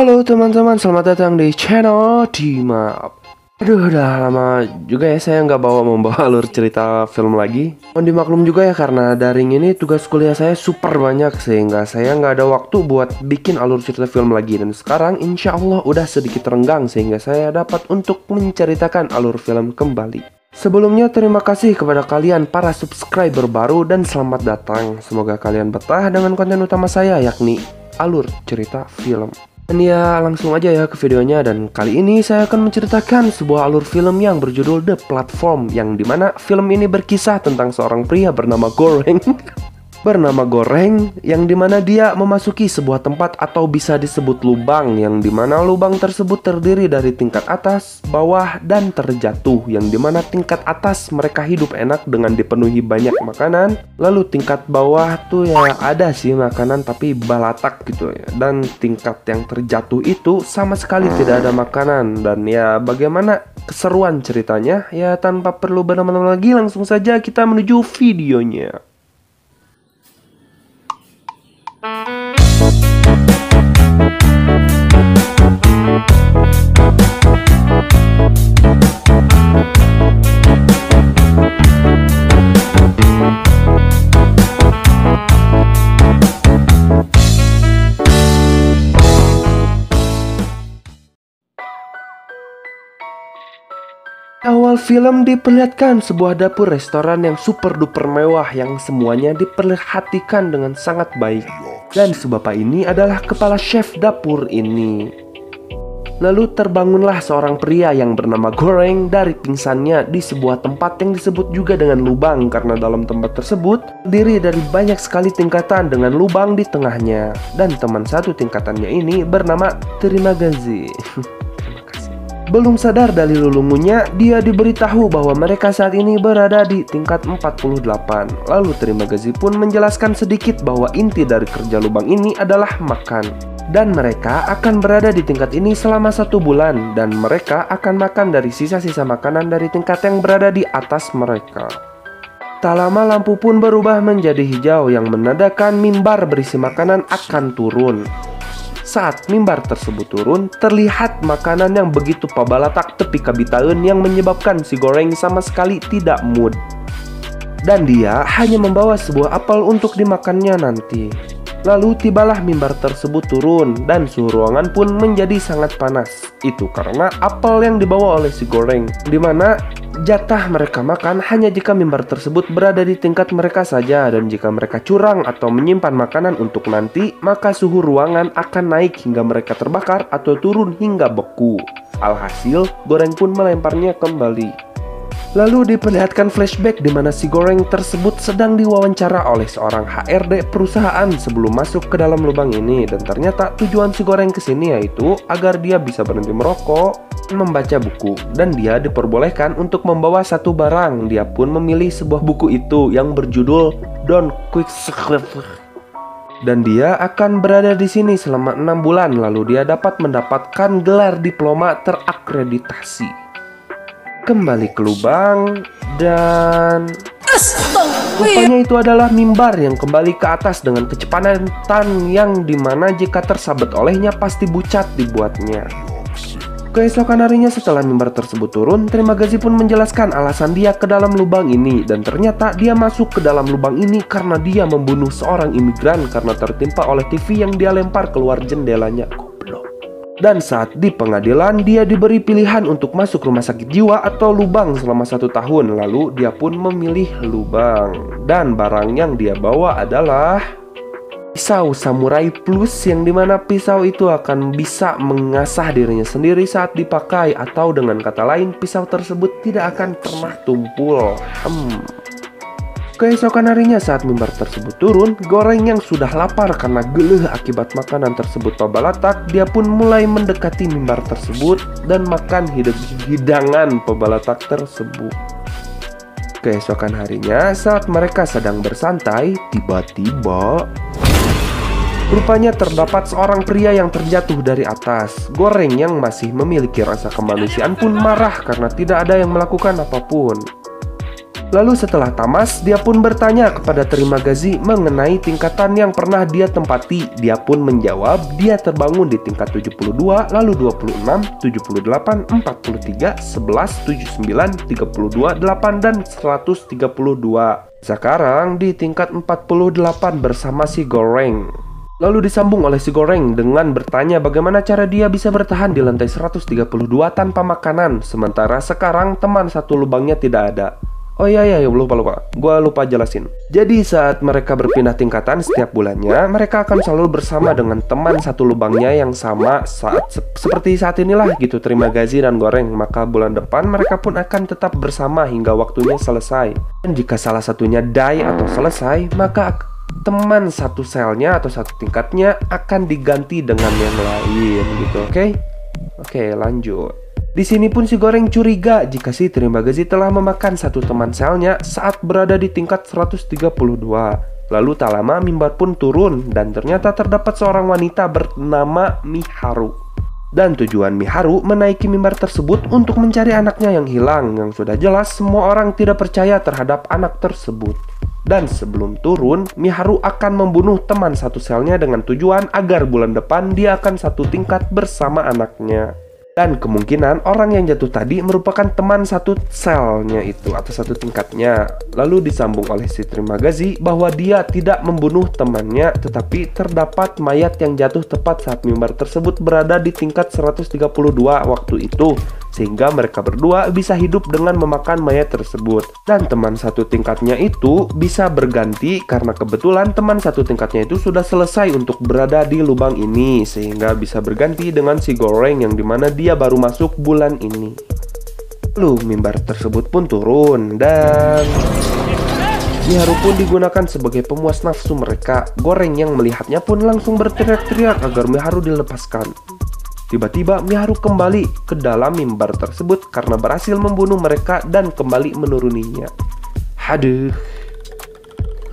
Halo teman-teman, selamat datang di channel Dimap. Aduh, udah lama juga ya saya nggak membawa alur cerita film lagi. Mohon dimaklum juga ya karena daring ini tugas kuliah saya super banyak sehingga saya nggak ada waktu buat bikin alur cerita film lagi. Dan sekarang insya Allah udah sedikit renggang sehingga saya dapat untuk menceritakan alur film kembali. Sebelumnya terima kasih kepada kalian para subscriber baru dan selamat datang. Semoga kalian betah dengan konten utama saya yakni alur cerita film. Dan ya langsung aja ya ke videonya. Dan kali ini saya akan menceritakan sebuah alur film yang berjudul The Platform, yang dimana film ini berkisah tentang seorang pria bernama Goreng yang dimana dia memasuki sebuah tempat atau bisa disebut lubang, yang dimana lubang tersebut terdiri dari tingkat atas, bawah, dan terjatuh, yang dimana tingkat atas mereka hidup enak dengan dipenuhi banyak makanan, lalu tingkat bawah tuh ya ada sih makanan tapi balatak gitu ya, dan tingkat yang terjatuh itu sama sekali tidak ada makanan. Dan ya bagaimana keseruan ceritanya? Ya tanpa perlu berlama-lama lagi langsung saja kita menuju videonya. Awal film diperlihatkan sebuah dapur restoran yang super duper mewah yang semuanya diperhatikan dengan sangat baik. Dan si bapak ini adalah kepala chef dapur ini. Lalu terbangunlah seorang pria yang bernama Goreng dari pingsannya di sebuah tempat yang disebut juga dengan lubang, karena dalam tempat tersebut terdiri dari banyak sekali tingkatan dengan lubang di tengahnya. Dan teman satu tingkatannya ini bernama Terima Gazi. Belum sadar dari lulungunya, dia diberitahu bahwa mereka saat ini berada di tingkat 48. Lalu Terima Gazi pun menjelaskan sedikit bahwa inti dari kerja lubang ini adalah makan. Dan mereka akan berada di tingkat ini selama 1 bulan. Dan mereka akan makan dari sisa-sisa makanan dari tingkat yang berada di atas mereka. Tak lama lampu pun berubah menjadi hijau yang menandakan mimbar berisi makanan akan turun. Saat mimbar tersebut turun, terlihat makanan yang begitu pabalatak tepi kabitaeun yang menyebabkan si Goreng sama sekali tidak mood. Dan dia hanya membawa sebuah apel untuk dimakannya nanti. Lalu tibalah mimbar tersebut turun dan suhu ruangan pun menjadi sangat panas. Itu karena apel yang dibawa oleh si Goreng, dimana jatah mereka makan hanya jika mimbar tersebut berada di tingkat mereka saja. Dan jika mereka curang atau menyimpan makanan untuk nanti, maka suhu ruangan akan naik hingga mereka terbakar atau turun hingga beku. Alhasil, Goreng pun melemparnya kembali. Lalu diperlihatkan flashback di mana si Goreng tersebut sedang diwawancara oleh seorang HRD perusahaan sebelum masuk ke dalam lubang ini. Dan ternyata tujuan si Goreng kesini yaitu agar dia bisa berhenti merokok dan membaca buku. Dan dia diperbolehkan untuk membawa satu barang. Dia pun memilih sebuah buku itu yang berjudul Don't Quick Script. Dan dia akan berada di sini selama 6 bulan. Lalu dia dapat mendapatkan gelar diploma terakreditasi. Kembali ke lubang dan rupanya itu adalah mimbar yang kembali ke atas dengan kecepatan yang dimana jika tersabet olehnya pasti bucat dibuatnya. Keesokan harinya setelah mimbar tersebut turun, Terima Gazi pun menjelaskan alasan dia ke dalam lubang ini. Dan ternyata dia masuk ke dalam lubang ini karena dia membunuh seorang imigran karena tertimpa oleh TV yang dia lempar keluar jendelanya. Dan saat di pengadilan, dia diberi pilihan untuk masuk rumah sakit jiwa atau lubang selama 1 tahun. Lalu dia pun memilih lubang. Dan barang yang dia bawa adalah pisau samurai plus, yang dimana pisau itu akan bisa mengasah dirinya sendiri saat dipakai. Atau dengan kata lain, pisau tersebut tidak akan pernah tumpul. Keesokan harinya saat mimbar tersebut turun, Goreng yang sudah lapar karena geleh akibat makanan tersebut pabalatak, dia pun mulai mendekati mimbar tersebut dan makan hidangan pabalatak tersebut. Keesokan harinya saat mereka sedang bersantai, tiba-tiba rupanya terdapat seorang pria yang terjatuh dari atas. Goreng yang masih memiliki rasa kemanusiaan pun marah karena tidak ada yang melakukan apapun. Lalu setelah tamas, dia pun bertanya kepada Trimagazi mengenai tingkatan yang pernah dia tempati. Dia pun menjawab dia terbangun di tingkat 72, lalu 26, 78, 43, 11, 79, 32, 8, dan 132. Sekarang di tingkat 48 bersama si Goreng. Lalu disambung oleh si Goreng dengan bertanya bagaimana cara dia bisa bertahan di lantai 132 tanpa makanan, sementara sekarang teman satu lubangnya tidak ada. Oh iya, lupa. Gua lupa jelasin. Jadi saat mereka berpindah tingkatan setiap bulannya, mereka akan selalu bersama dengan teman satu lubangnya yang sama seperti saat inilah gitu, Trimagazi dan Goreng. Maka bulan depan mereka pun akan tetap bersama hingga waktunya selesai. Dan jika salah satunya die atau selesai, maka teman satu selnya atau satu tingkatnya akan diganti dengan yang lain gitu, oke? Oke, lanjut. Di sini pun si Goreng curiga jika si Trimagazi telah memakan satu teman selnya saat berada di tingkat 132. Lalu tak lama mimbar pun turun dan ternyata terdapat seorang wanita bernama Miharu. Dan tujuan Miharu menaiki mimbar tersebut untuk mencari anaknya yang hilang, yang sudah jelas semua orang tidak percaya terhadap anak tersebut. Dan sebelum turun, Miharu akan membunuh teman satu selnya dengan tujuan agar bulan depan dia akan satu tingkat bersama anaknya. Dan kemungkinan orang yang jatuh tadi merupakan teman satu selnya itu atau satu tingkatnya. Lalu disambung oleh si Trimagazi bahwa dia tidak membunuh temannya, tetapi terdapat mayat yang jatuh tepat saat mimbar tersebut berada di tingkat 132 waktu itu, sehingga mereka berdua bisa hidup dengan memakan mayat tersebut. Dan teman satu tingkatnya itu bisa berganti karena kebetulan teman satu tingkatnya itu sudah selesai untuk berada di lubang ini, sehingga bisa berganti dengan si Goreng yang dimana dia baru masuk bulan ini. Lalu mimbar tersebut pun turun dan Miharu pun digunakan sebagai pemuas nafsu mereka. Goreng yang melihatnya pun langsung berteriak-teriak agar Miharu dilepaskan. Tiba-tiba Miharu kembali ke dalam mimbar tersebut karena berhasil membunuh mereka dan kembali menuruninya. Haduh.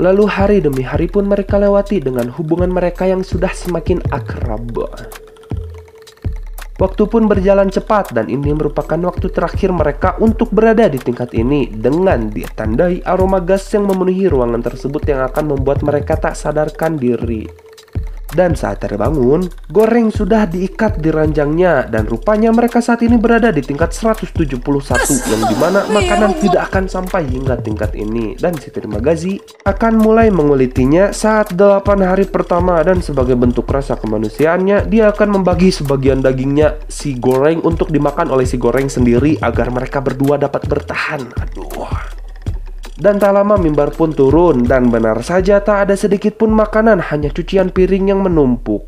Lalu hari demi hari pun mereka lewati dengan hubungan mereka yang sudah semakin akrab. Waktu pun berjalan cepat dan ini merupakan waktu terakhir mereka untuk berada di tingkat ini dengan ditandai aroma gas yang memenuhi ruangan tersebut yang akan membuat mereka tak sadarkan diri. Dan saat terbangun, Goreng sudah diikat di ranjangnya dan rupanya mereka saat ini berada di tingkat 171 yang dimana makanan tidak akan sampai hingga tingkat ini. Dan si Trimagazi akan mulai mengulitinya saat 8 hari pertama dan sebagai bentuk rasa kemanusiaannya dia akan membagi sebagian dagingnya si Goreng untuk dimakan oleh si Goreng sendiri agar mereka berdua dapat bertahan. Aduh. Dan tak lama mimbar pun turun dan benar saja tak ada sedikit pun makanan, hanya cucian piring yang menumpuk.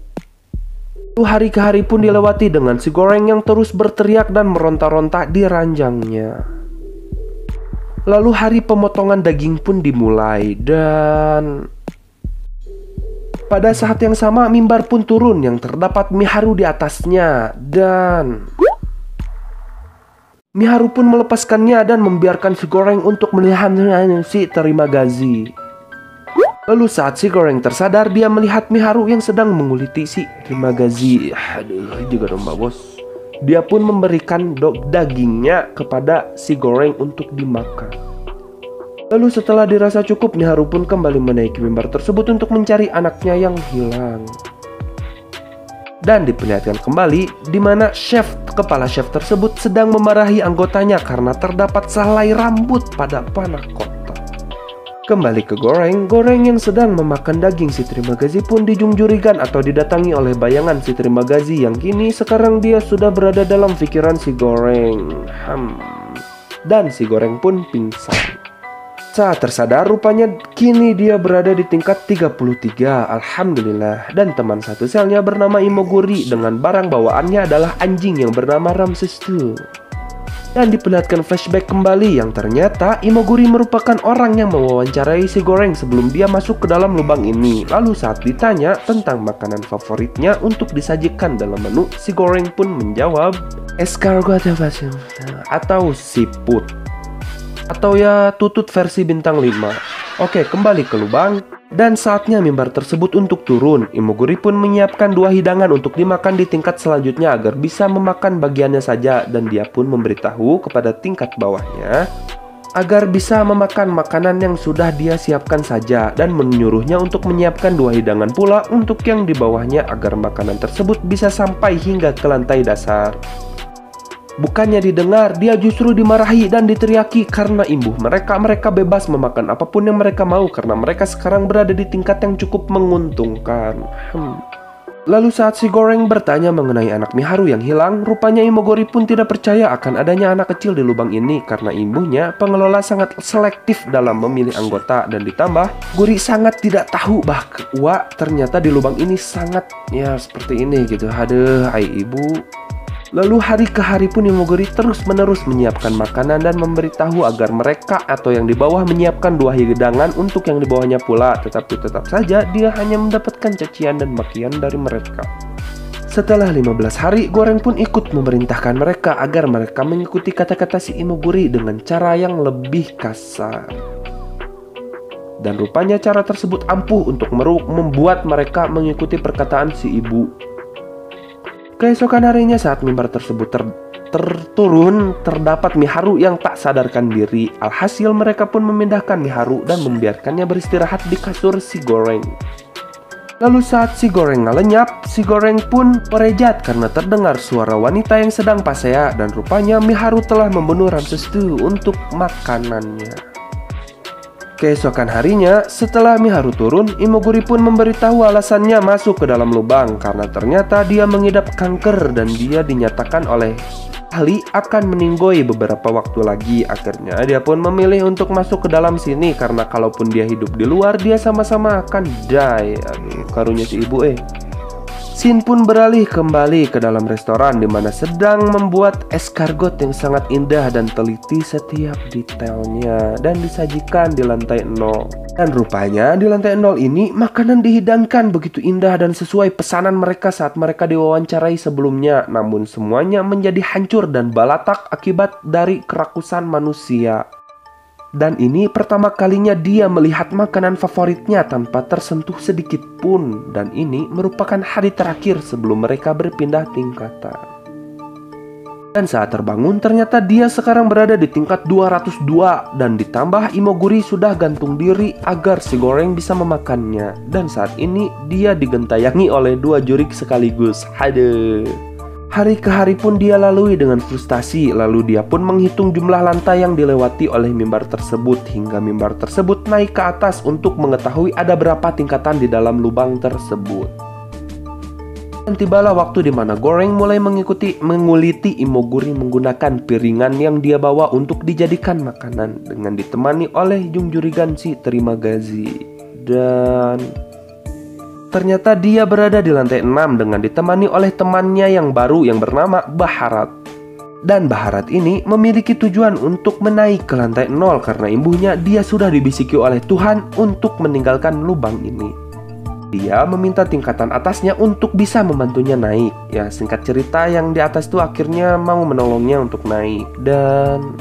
Hari ke hari pun dilewati dengan si Goreng yang terus berteriak dan meronta-ronta di ranjangnya. Lalu hari pemotongan daging pun dimulai dan pada saat yang sama mimbar pun turun yang terdapat Miharu di atasnya dan Miharu pun melepaskannya dan membiarkan si Goreng untuk melihat si Trimagazi. Lalu saat si Goreng tersadar, dia melihat Miharu yang sedang menguliti si Trimagazi. Aduh, juga domba bos. Dia pun memberikan dagingnya kepada si Goreng untuk dimakan. Lalu setelah dirasa cukup, Miharu pun kembali menaiki mimbar tersebut untuk mencari anaknya yang hilang. Dan diperlihatkan kembali di mana kepala chef tersebut sedang memarahi anggotanya karena terdapat sehelai rambut pada panah kotak. Kembali ke Goreng yang sedang memakan daging si Trimagazi pun dijungjurigan atau didatangi oleh bayangan si Trimagazi yang kini sekarang dia sudah berada dalam pikiran si Goreng. Dan si Goreng pun pingsan. Saat tersadar rupanya kini dia berada di tingkat 33, alhamdulillah. Dan teman satu selnya bernama Imoguri dengan barang bawaannya adalah anjing yang bernama Ramses II. Dan diperlihatkan flashback kembali yang ternyata Imoguri merupakan orang yang mewawancarai si Goreng sebelum dia masuk ke dalam lubang ini. Lalu saat ditanya tentang makanan favoritnya untuk disajikan dalam menu, si Goreng pun menjawab escargot atau siput. Atau ya tutut versi bintang 5. Oke, kembali ke lubang. Dan saatnya mimbar tersebut untuk turun. Imoguri pun menyiapkan 2 hidangan untuk dimakan di tingkat selanjutnya agar bisa memakan bagiannya saja. Dan dia pun memberitahu kepada tingkat bawahnya agar bisa memakan makanan yang sudah dia siapkan saja dan menyuruhnya untuk menyiapkan 2 hidangan pula untuk yang di bawahnya agar makanan tersebut bisa sampai hingga ke lantai dasar. Bukannya didengar, dia justru dimarahi dan diteriaki karena imbuh mereka bebas memakan apapun yang mereka mau karena mereka sekarang berada di tingkat yang cukup menguntungkan. Lalu saat si Goreng bertanya mengenai anak Miharu yang hilang, rupanya Imoguri pun tidak percaya akan adanya anak kecil di lubang ini karena imbuhnya pengelola sangat selektif dalam memilih anggota dan ditambah Guri sangat tidak tahu bahwa ternyata di lubang ini sangat seperti ini gitu. Aduh, ai ibu. Lalu hari ke hari pun Imoguri terus-menerus menyiapkan makanan dan memberitahu agar mereka atau yang di bawah menyiapkan 2 hidangan untuk yang di bawahnya pula. Tetapi tetap saja dia hanya mendapatkan cacian dan makian dari mereka. Setelah 15 hari, Goreng pun ikut memerintahkan mereka agar mereka mengikuti kata-kata si Imoguri dengan cara yang lebih kasar. Dan rupanya cara tersebut ampuh untuk membuat mereka mengikuti perkataan si ibu. Keesokan harinya saat mimbar tersebut terturun, terdapat Miharu yang tak sadarkan diri. Alhasil mereka pun memindahkan Miharu dan membiarkannya beristirahat di kasur si Goreng. Lalu saat si Goreng lenyap, si Goreng pun merejat karena terdengar suara wanita yang sedang pasea dan rupanya Miharu telah membunuh Ramses II untuk makanannya. Keesokan harinya, setelah Miharu turun, Imoguri pun memberitahu alasannya masuk ke dalam lubang karena ternyata dia mengidap kanker dan dia dinyatakan oleh ahli akan meninggoy beberapa waktu lagi. Akhirnya dia pun memilih untuk masuk ke dalam sini karena kalaupun dia hidup di luar, dia sama-sama akan die. Aduh, karunya si ibu Shin pun beralih kembali ke dalam restoran di mana sedang membuat escargot yang sangat indah dan teliti setiap detailnya dan disajikan di lantai 0. Dan rupanya di lantai 0 ini makanan dihidangkan begitu indah dan sesuai pesanan mereka saat mereka diwawancarai sebelumnya. Namun semuanya menjadi hancur dan balatak akibat dari kerakusan manusia. Dan ini pertama kalinya dia melihat makanan favoritnya tanpa tersentuh sedikit pun. Dan ini merupakan hari terakhir sebelum mereka berpindah tingkatan. Dan saat terbangun ternyata dia sekarang berada di tingkat 202. Dan ditambah Imoguri sudah gantung diri agar si Goreng bisa memakannya. Dan saat ini dia digentayangi oleh 2 jurik sekaligus. Haduh. Hari ke hari pun dia lalui dengan frustasi, lalu dia pun menghitung jumlah lantai yang dilewati oleh mimbar tersebut hingga mimbar tersebut naik ke atas untuk mengetahui ada berapa tingkatan di dalam lubang tersebut. Dan tibalah waktu di mana Goreng mulai menguliti Imoguri menggunakan piringan yang dia bawa untuk dijadikan makanan dengan ditemani oleh Jungjurigan si Terimagazi. Dan ternyata dia berada di lantai 6 dengan ditemani oleh temannya yang baru yang bernama Baharat. Dan Baharat ini memiliki tujuan untuk menaik ke lantai 0 karena imbuhnya dia sudah dibisiki oleh Tuhan untuk meninggalkan lubang ini. Dia meminta tingkatan atasnya untuk bisa membantunya naik. Ya, singkat cerita yang di atas itu akhirnya mau menolongnya untuk naik. Dan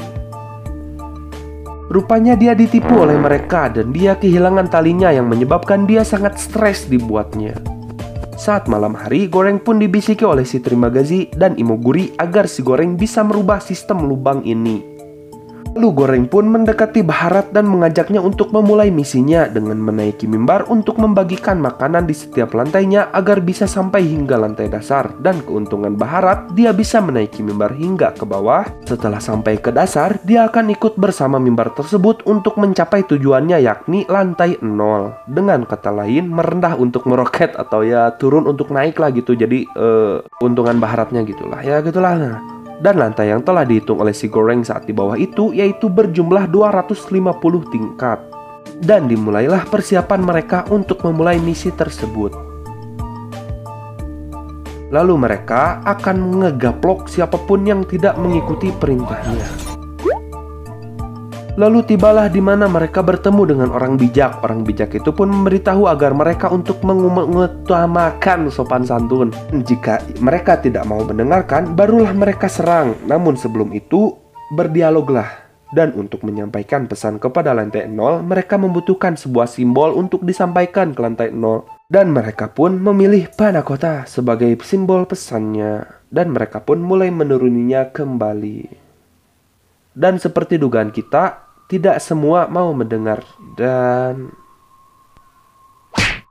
rupanya dia ditipu oleh mereka dan dia kehilangan talinya yang menyebabkan dia sangat stres dibuatnya. Saat malam hari, Goreng pun dibisiki oleh si Terimagazi dan Imoguri agar si Goreng bisa merubah sistem lubang ini. Lalu Goreng pun mendekati Baharat dan mengajaknya untuk memulai misinya dengan menaiki mimbar untuk membagikan makanan di setiap lantainya agar bisa sampai hingga lantai dasar. Dan keuntungan Baharat, dia bisa menaiki mimbar hingga ke bawah. Setelah sampai ke dasar, dia akan ikut bersama mimbar tersebut untuk mencapai tujuannya yakni lantai 0. Dengan kata lain, merendah untuk meroket atau ya turun untuk naik lah gitu. Jadi keuntungan Baharatnya gitulah. Ya gitulah. Dan lantai yang telah dihitung oleh si Goreng saat di bawah itu yaitu berjumlah 250 tingkat. Dan dimulailah persiapan mereka untuk memulai misi tersebut. Lalu mereka akan ngegaplok siapapun yang tidak mengikuti perintahnya. Lalu tibalah di mana mereka bertemu dengan orang bijak. Orang bijak itu pun memberitahu agar mereka untuk mengutamakan sopan santun. Jika mereka tidak mau mendengarkan, barulah mereka serang. Namun sebelum itu, berdialoglah. Dan untuk menyampaikan pesan kepada lantai 0, mereka membutuhkan sebuah simbol untuk disampaikan ke lantai 0. Dan mereka pun memilih Panakota sebagai simbol pesannya. Dan mereka pun mulai menuruninya kembali. Dan seperti dugaan kita, tidak semua mau mendengar.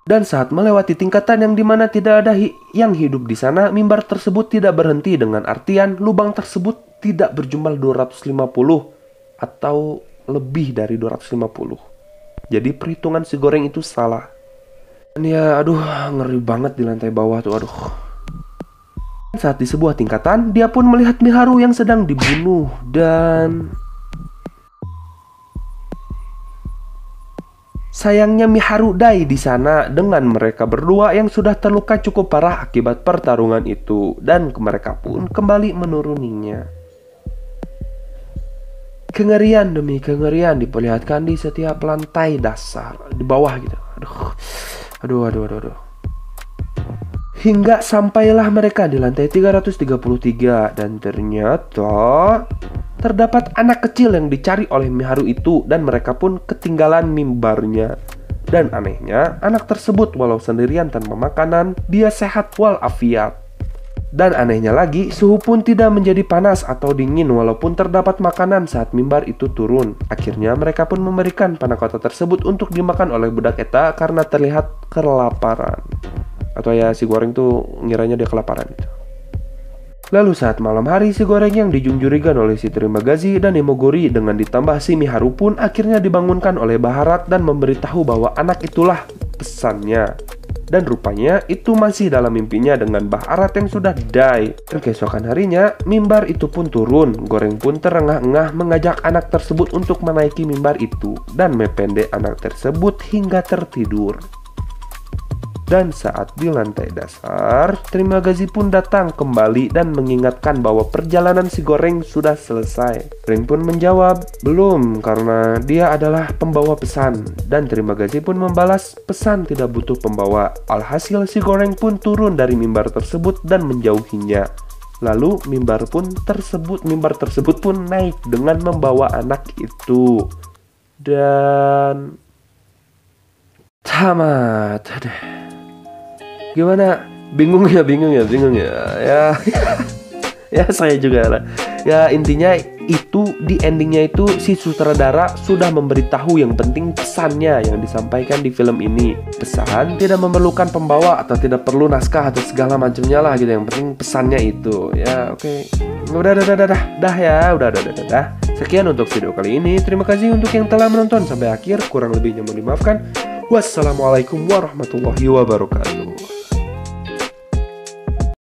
Dan saat melewati tingkatan yang dimana tidak ada yang hidup di sana, mimbar tersebut tidak berhenti dengan artian lubang tersebut tidak berjumlah 250 atau lebih dari 250. Jadi perhitungan si goreng itu salah. Dan ya aduh, ngeri banget di lantai bawah tuh, aduh. Saat di sebuah tingkatan, dia pun melihat Miharu yang sedang dibunuh dan sayangnya Miharu die di sana dengan mereka berdua yang sudah terluka cukup parah akibat pertarungan itu, dan mereka pun kembali menuruninya. Kengerian demi kengerian diperlihatkan di setiap lantai dasar di bawah gitu. Aduh. Hingga sampailah mereka di lantai 333 dan ternyata terdapat anak kecil yang dicari oleh Miharu itu dan mereka pun ketinggalan mimbarnya. Dan anehnya, anak tersebut walau sendirian tanpa makanan, dia sehat walafiat. Dan anehnya lagi, suhu pun tidak menjadi panas atau dingin walaupun terdapat makanan saat mimbar itu turun. Akhirnya mereka pun memberikan panakota tersebut untuk dimakan oleh budak Eta karena terlihat kelaparan. Atau ya si goreng tuh ngiranya dia kelaparan gitu. Lalu saat malam hari, si goreng yang dijunjurigan oleh si Trimagazi dan Emogori dengan ditambah si Miharu pun akhirnya dibangunkan oleh Baharat dan memberitahu bahwa anak itulah pesannya. Dan rupanya itu masih dalam mimpinya dengan Baharat yang sudah die. Dan keesokan harinya, mimbar itu pun turun. Goreng pun terengah-engah mengajak anak tersebut untuk menaiki mimbar itu dan mependek anak tersebut hingga tertidur. Dan saat di lantai dasar, Trimagazi pun datang kembali dan mengingatkan bahwa perjalanan si goreng sudah selesai. Goreng pun menjawab, belum, karena dia adalah pembawa pesan. Dan Trimagazi pun membalas, pesan tidak butuh pembawa. Alhasil si goreng pun turun dari mimbar tersebut dan menjauhinya. Lalu mimbar tersebut pun naik dengan membawa anak itu. Dan tamat. Gimana? Bingung ya. Ya, ya saya juga lah. Ya intinya itu di endingnya itu si sutradara sudah memberitahu yang penting pesannya yang disampaikan di film ini. Pesan tidak memerlukan pembawa atau tidak perlu naskah atau segala macamnya lah gitu. Yang penting pesannya itu. Ya oke. Udah. Sekian untuk video kali ini. Terima kasih untuk yang telah menonton sampai akhir. Kurang lebihnya mohon dimaafkan. Wassalamualaikum warahmatullahi wabarakatuh.